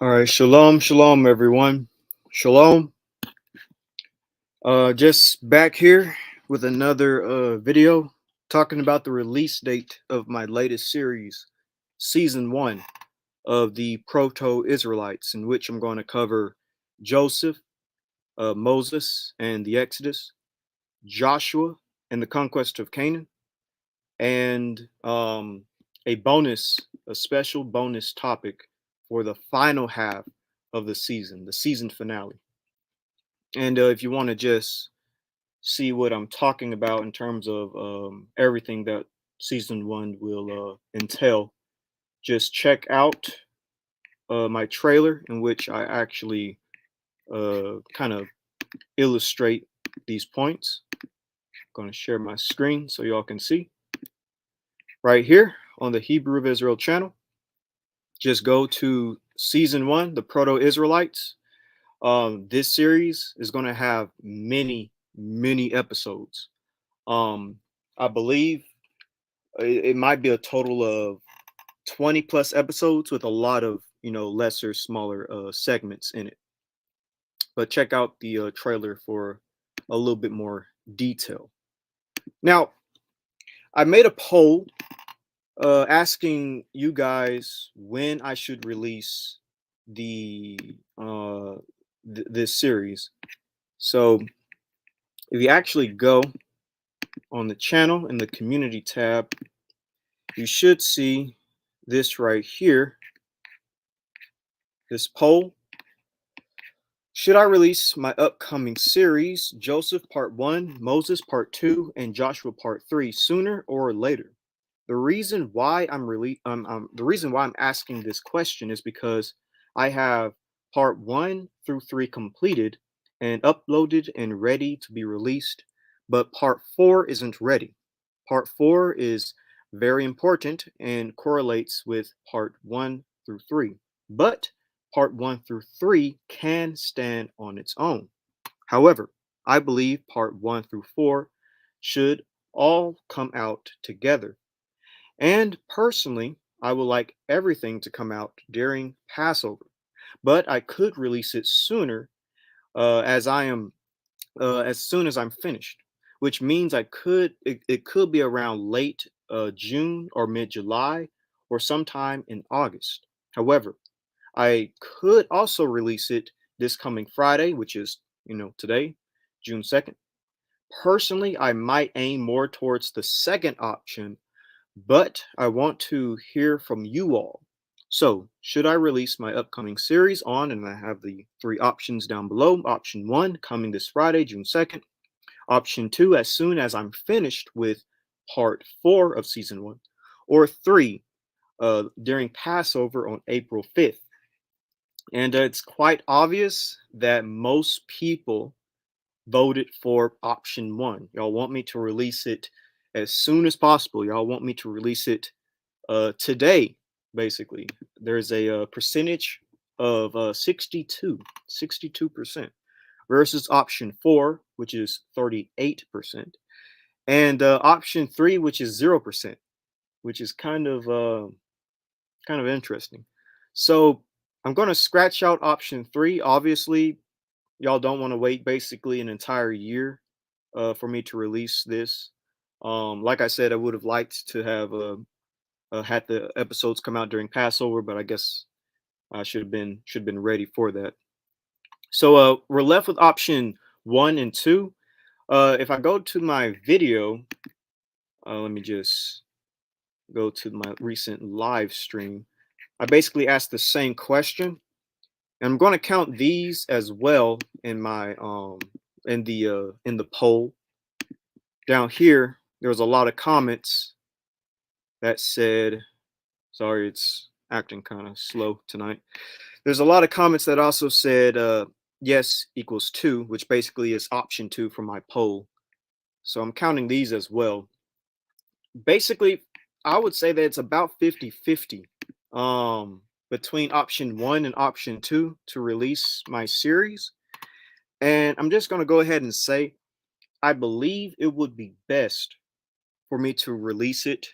All right, shalom, shalom, everyone. Shalom. Just back here with another video talking about the release date of my latest series, season one of the Proto-Israelites, in which I'm going to cover Joseph, Moses, and the Exodus, Joshua, and the conquest of Canaan, and a special bonus topic for the final half of the season finale. And if you want to just see what I'm talking about in terms of everything that season one will entail, just check out my trailer in which I actually kind of illustrate these points. I'm going to share my screen so y'all can see. Right here on the Hebrew of Israel channel, just go to season one, the Proto-Israelites. This series is going to have many, many episodes. I believe it might be a total of 20 plus episodes with a lot of, lesser, smaller segments in it. But check out the trailer for a little bit more detail. Now, I made a poll asking you guys when I should release the this series. So if you actually go on the channel in the community tab, you should see this right here, this poll. Should I release my upcoming series, Joseph Part 1, Moses Part 2, and Joshua Part 3 sooner or later? The reason why I'm asking this question is because I have Part 1 through 3 completed and uploaded and ready to be released, but Part 4 isn't ready. Part 4 is very important and correlates with Part 1 through 3, but Part 1 through 3 can stand on its own. However, I believe Part 1 through 4 should all come out together. And personally, I would like everything to come out during Passover, but I could release it sooner, as soon as I'm finished, which means it could be around late June or mid July or sometime in August. However, I could also release it this coming Friday, which is today, June 2nd. Personally, I might aim more towards the second option, but I want to hear from you all. So, should I release my upcoming series on, and I have the three options down below. Option 1, coming this Friday, June 2nd. Option 2, as soon as I'm finished with part 4 of season 1. Or 3, during Passover on April 5th. And it's quite obvious that most people voted for option 1. Y'all want me to release it as soon as possible. Y'all want me to release it today, basically. There's a percentage of 62% versus option 4, which is 38%, and option 3, which is 0%, which is kind of interesting. So I'm going to scratch out option 3. Obviously, y'all don't want to wait basically an entire year for me to release this. Like I said, I would have liked to have had the episodes come out during Passover, but I guess I should have been ready for that. So we're left with option 1 and 2. If I go to my video, let me just go to my recent live stream. I basically asked the same question, and I'm going to count these as well in my in the poll. Down here, there was a lot of comments that said, sorry, it's acting kind of slow tonight. There's a lot of comments that also said yes equals 2, which basically is option 2 for my poll. So I'm counting these as well. Basically, I would say that it's about 50-50 between option 1 and option 2 to release my series. And I'm just going to go ahead and say I believe it would be best for me to release it.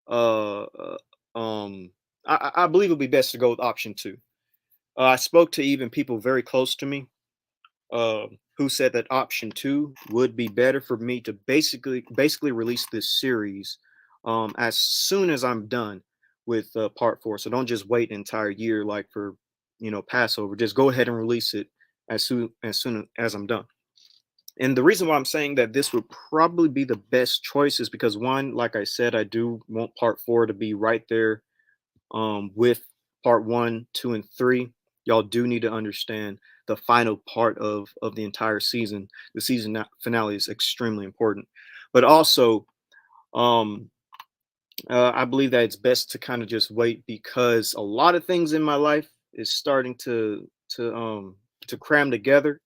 Uh, uh, um, I believe it would be best to go with option 2. I spoke to even people very close to me, who said that option two would be better for me to basically release this series as soon as I'm done with part four. So don't just wait an entire year like for Passover. Just go ahead and release it as soon as I'm done. And the reason why I'm saying that this would probably be the best choice is because one, like I said, I do want part four to be right there with part one, two, and three. Y'all do need to understand the final part of the entire season. The season finale is extremely important, but also um, I believe that it's best to kind of just wait because a lot of things in my life is starting to cram together.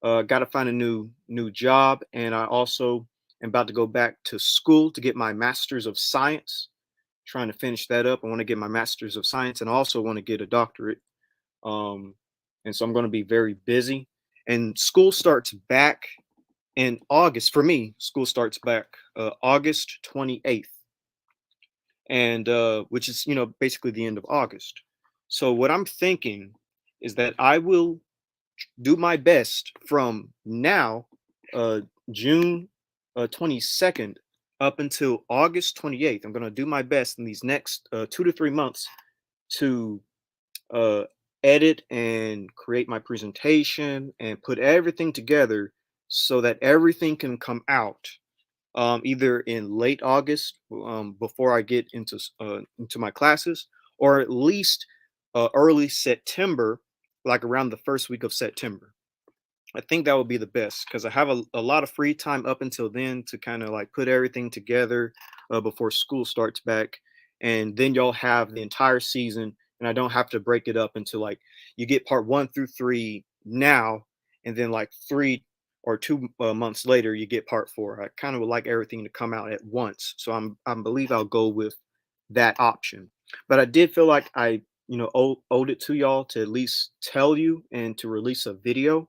Got to find a new job, and I also am about to go back to school to get my master's of science, trying to finish that up. I want to get my master's of science and I also want to get a doctorate. Um, and so I'm going to be very busy. And school starts back in August. For me, school starts back August 28th, and which is basically the end of August. So what I'm thinking is that I will do my best from now, uh, June 22nd, up until August 28th. I'm going to do my best in these next 2 to 3 months to uh, edit and create my presentation and put everything together so that everything can come out either in late August before I get into my classes, or at least early September, like around the first week of September. I think that would be the best because I have a lot of free time up until then to kind of like put everything together before school starts back. And then y'all have the entire season, and I don't have to break it up into like you get part one through three now, and then like 3 or 2 months later, you get part four. I kind of would like everything to come out at once. So I believe I'll go with that option. But I did feel like I, owed it to y'all to at least tell you and to release a video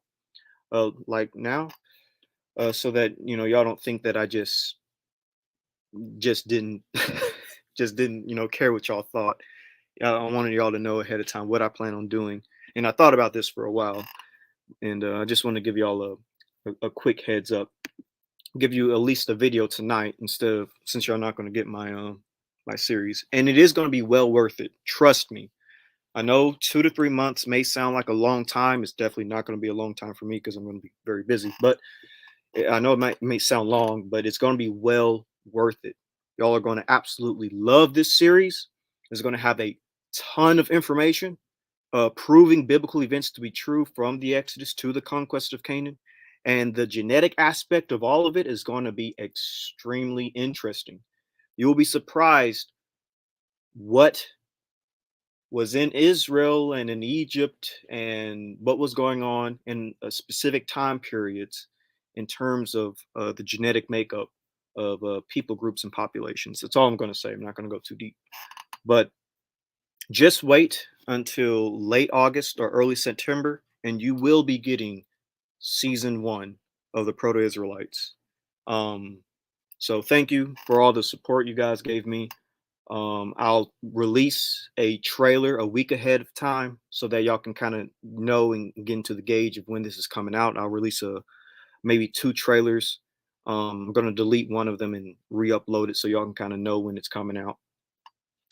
like now, so that y'all don't think that I just didn't just didn't care what y'all thought. I wanted y'all to know ahead of time what I plan on doing, and I thought about this for a while, and I just want to give y'all a quick heads up, give you at least a video tonight instead of since y'all not going to get my series, and it is going to be well worth it. Trust me. I know 2 to 3 months may sound like a long time. It's definitely not going to be a long time for me because I'm going to be very busy. But I know it may sound long, but it's going to be well worth it. Y'all are going to absolutely love this series. It's going to have a ton of information proving biblical events to be true from the Exodus to the conquest of Canaan. And the genetic aspect of all of it is going to be extremely interesting. You will be surprised what was in Israel and in Egypt and what was going on in a specific time periods in terms of the genetic makeup of people groups and populations. That's all I'm going to say. I'm not going to go too deep. But just wait until late August or early September, and you will be getting season one of the Proto-Israelites. Um, so thank you for all the support you guys gave me. I'll release a trailer a week ahead of time so that y'all can kind of know and get into the gauge of when this is coming out. I'll release maybe 2 trailers. I'm gonna delete one of them and re-upload it so y'all can kind of know when it's coming out,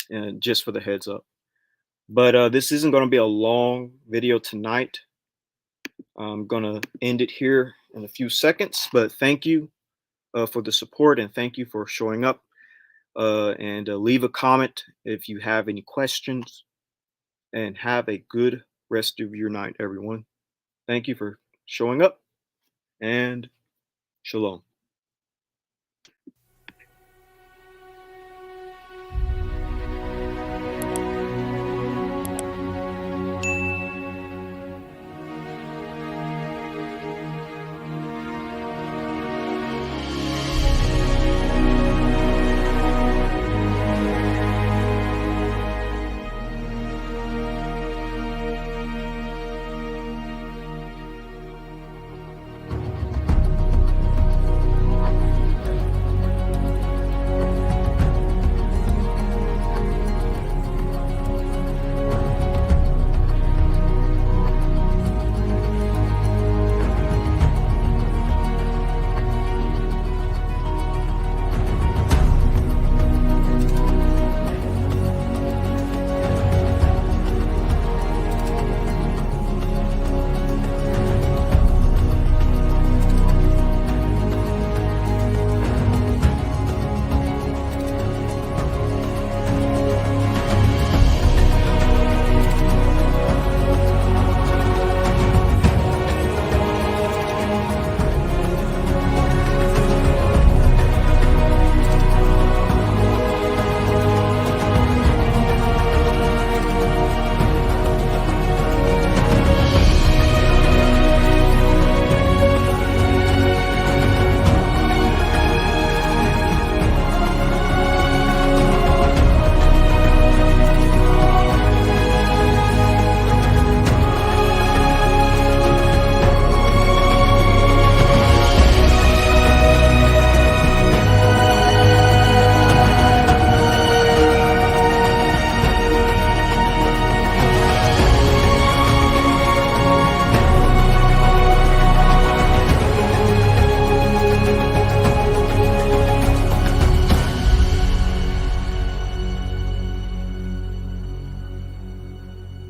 and just for the heads up. But this isn't gonna be a long video tonight. I'm gonna end it here in a few seconds. But thank you for the support and thank you for showing up. And leave a comment if you have any questions. And have a good rest of your night, everyone. Thank you for showing up, and shalom.